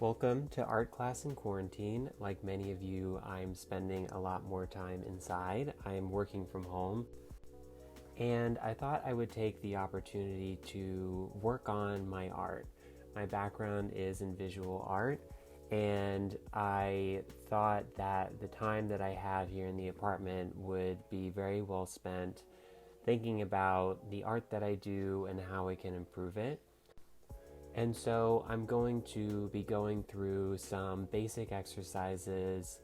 Welcome to Art Class in Quarantine. Like many of you, I'm spending a lot more time inside. I'm working from home, and I thought I would take the opportunity to work on my art. My background is in visual art, and I thought that the time that I have here in the apartment would be very well spent thinking about the art that I do and how I can improve it. And so I'm going to be going through some basic exercises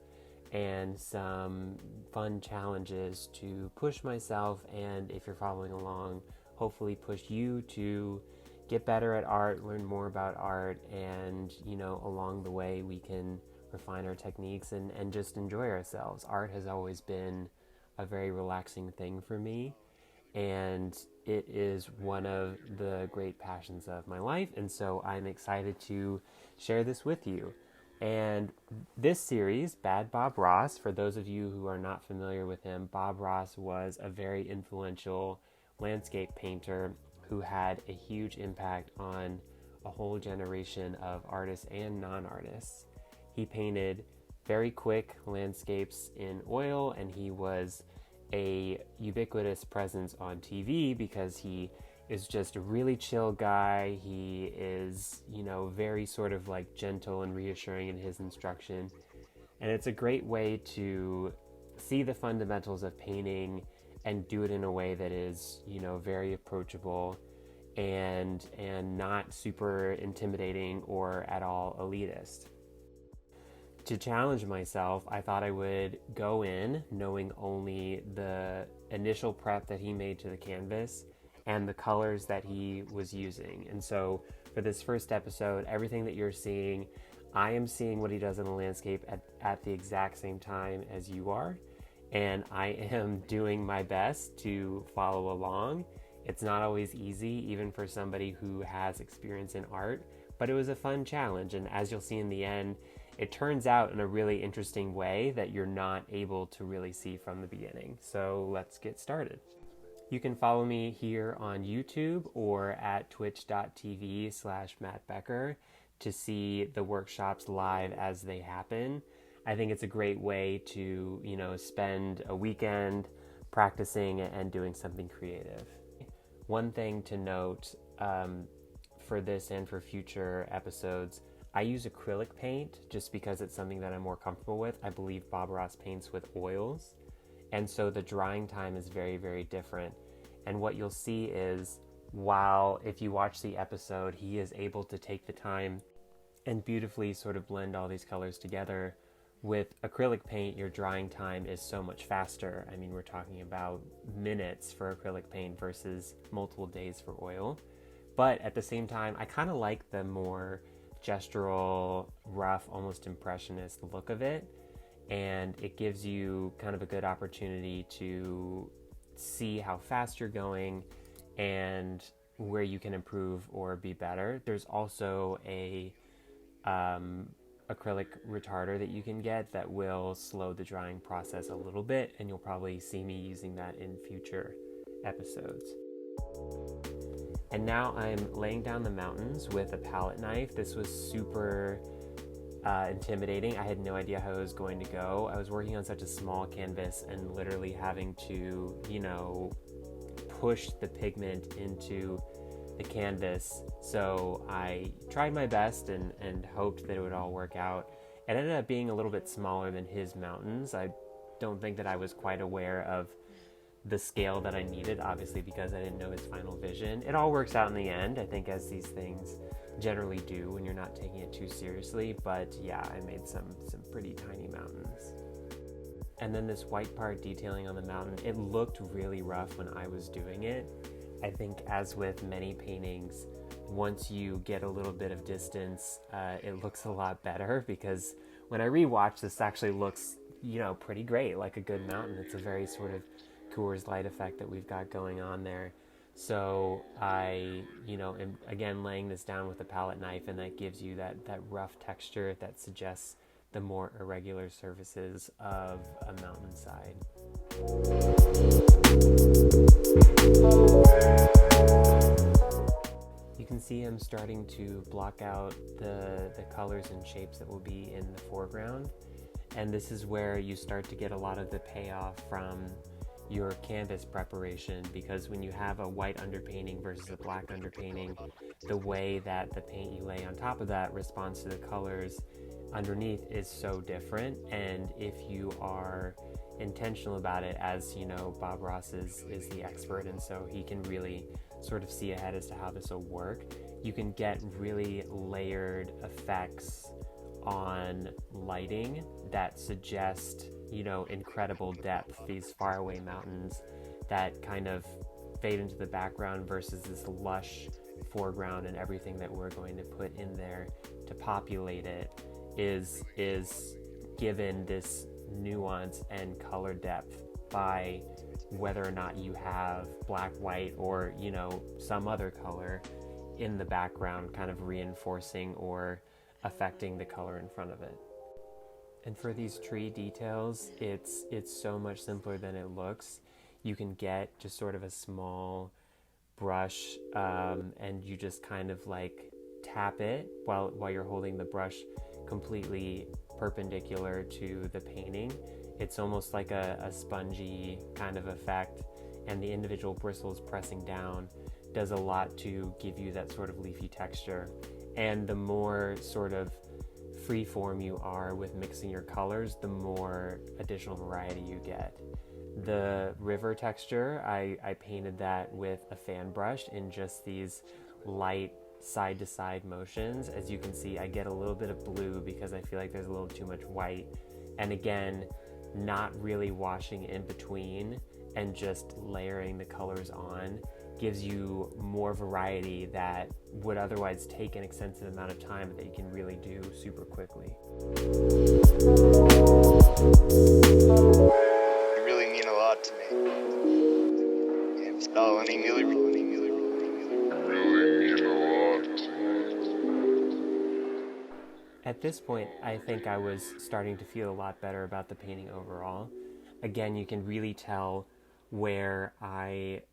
and some fun challenges to push myself, and if you're following along, hopefully push you to get better at art, learn more about art, and along the way we can refine our techniques and just enjoy ourselves. Art has always been a very relaxing thing for me, and it is one of the great passions of my life, and so I'm excited to share this with you. And this series, Bad Bob Ross, for those of you who are not familiar with him, Bob Ross was a very influential landscape painter who had a huge impact on a whole generation of artists and non-artists. He painted very quick landscapes in oil, and he was a ubiquitous presence on TV because he is just a really chill guy. He is, very sort of like gentle and reassuring in his instruction. And it's a great way to see the fundamentals of painting and do it in a way that is, very approachable and not super intimidating or at all elitist. To challenge myself, I thought I would go in knowing only the initial prep that he made to the canvas and the colors that he was using. And so for this first episode, everything that you're seeing, I am seeing what he does in the landscape at the exact same time as you are. And I am doing my best to follow along. It's not always easy, even for somebody who has experience in art, but it was a fun challenge. And as you'll see in the end, it turns out in a really interesting way that you're not able to really see from the beginning. So let's get started. You can follow me here on YouTube or at twitch.tv/Matt Becker to see the workshops live as they happen. I think it's a great way to, spend a weekend practicing and doing something creative. One thing to note for this and for future episodes, I use acrylic paint just because it's something that I'm more comfortable with. I believe Bob Ross paints with oils, and so the drying time is very, very different. And what you'll see is, if you watch the episode, he is able to take the time and beautifully sort of blend all these colors together. With acrylic paint, your drying time is so much faster. I mean, we're talking about minutes for acrylic paint versus multiple days for oil. But at the same time, I kind of like the more gestural, rough, almost impressionist look of it, and it gives you kind of a good opportunity to see how fast you're going and where you can improve or be better. There's also a acrylic retarder that you can get that will slow the drying process a little bit, and you'll probably see me using that in future episodes. And now I'm laying down the mountains with a palette knife. This was super intimidating. I had no idea how it was going to go. I was working on such a small canvas and literally having to, push the pigment into the canvas. So I tried my best and hoped that it would all work out. It ended up being a little bit smaller than his mountains. I don't think that I was quite aware of the scale that I needed, obviously, because I didn't know his final vision. It all works out in the end, I think, as these things generally do when you're not taking it too seriously. But yeah, I made some pretty tiny mountains. And then this white part detailing on the mountain, it looked really rough when I was doing it. I think, as with many paintings, once you get a little bit of distance, it looks a lot better, because when I rewatch, this actually looks, pretty great, like a good mountain. It's a very sort of Coors Light effect that we've got going on there. So I, am again laying this down with a palette knife, and that gives you that rough texture that suggests the more irregular surfaces of a mountainside. You can see see I'm starting to block out the colors and shapes that will be in the foreground. And this is where you start to get a lot of the payoff from your canvas preparation, because when you have a white underpainting versus a black underpainting, the way that the paint you lay on top of that responds to the colors underneath is so different. And if you are intentional about it, as you know, Bob Ross is the expert, and so he can really sort of see ahead as to how this will work, you can get really layered effects on lighting that suggest, you know, incredible depth, these faraway mountains that kind of fade into the background versus this lush foreground, and everything that we're going to put in there to populate it is given this nuance and color depth by whether or not you have black, white, or, you know, some other color in the background kind of reinforcing or affecting the color in front of it. And for these tree details, it's so much simpler than it looks. You can get just sort of a small brush, and you just kind of like tap it while you're holding the brush completely perpendicular to the painting. It's almost like a spongy kind of effect, and the individual bristles pressing down does a lot to give you that sort of leafy texture. And the more sort of free form you are with mixing your colors, the more additional variety you get. The river texture, I painted that with a fan brush in just these light side to side motions. As you can see, I get a little bit of blue because I feel like there's a little too much white. And again, not really washing in between and just layering the colors on gives you more variety that would otherwise take an extensive amount of time that you can really do super quickly. You really mean a lot to me. And spelling really mean a lot to me. At this point, I think I was starting to feel a lot better about the painting overall. Again, you can really tell where I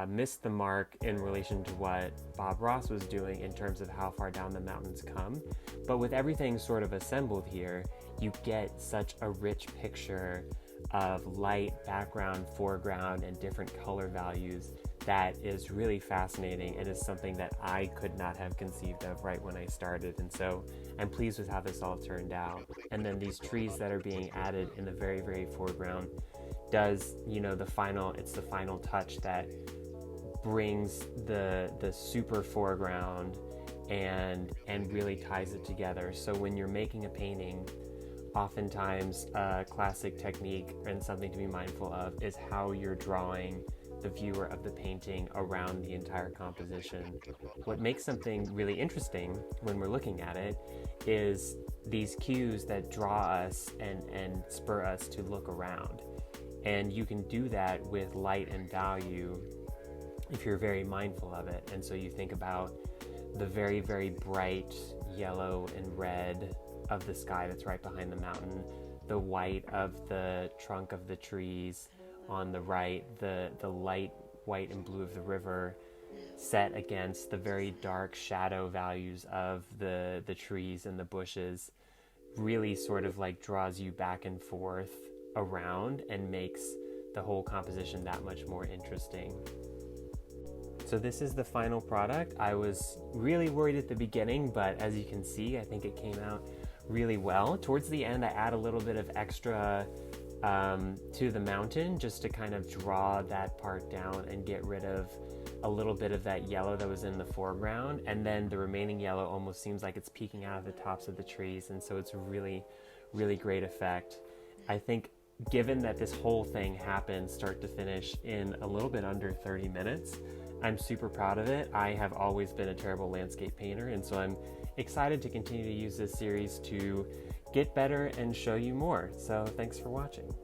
missed the mark in relation to what Bob Ross was doing in terms of how far down the mountains come. But with everything sort of assembled here, you get such a rich picture of light, background, foreground, and different color values that is really fascinating, and is something that I could not have conceived of right when I started. And so I'm pleased with how this all turned out. And then these trees that are being added in the very, very foreground does, you know, it's the final touch that brings the super foreground and really ties it together. So when you're making a painting, oftentimes a classic technique and something to be mindful of is how you're drawing the viewer of the painting around the entire composition. What makes something really interesting when we're looking at it is these cues that draw us and spur us to look around. And you can do that with light and value if you're very mindful of it. And so you think about the very, very bright yellow and red of the sky that's right behind the mountain, the white of the trunk of the trees on the right, the light white and blue of the river set against the very dark shadow values of the trees and the bushes, really sort of like draws you back and forth around and makes the whole composition that much more interesting. So this is the final product. I was really worried at the beginning, but as you can see, I think it came out really well. Towards the end, I add a little bit of extra to the mountain just to kind of draw that part down and get rid of a little bit of that yellow that was in the foreground, and then the remaining yellow almost seems like it's peeking out of the tops of the trees, and so it's a really, really great effect. I think given that this whole thing happened start to finish in a little bit under 30 minutes, I'm super proud of it. I have always been a terrible landscape painter, and so I'm excited to continue to use this series to get better and show you more. So thanks for watching.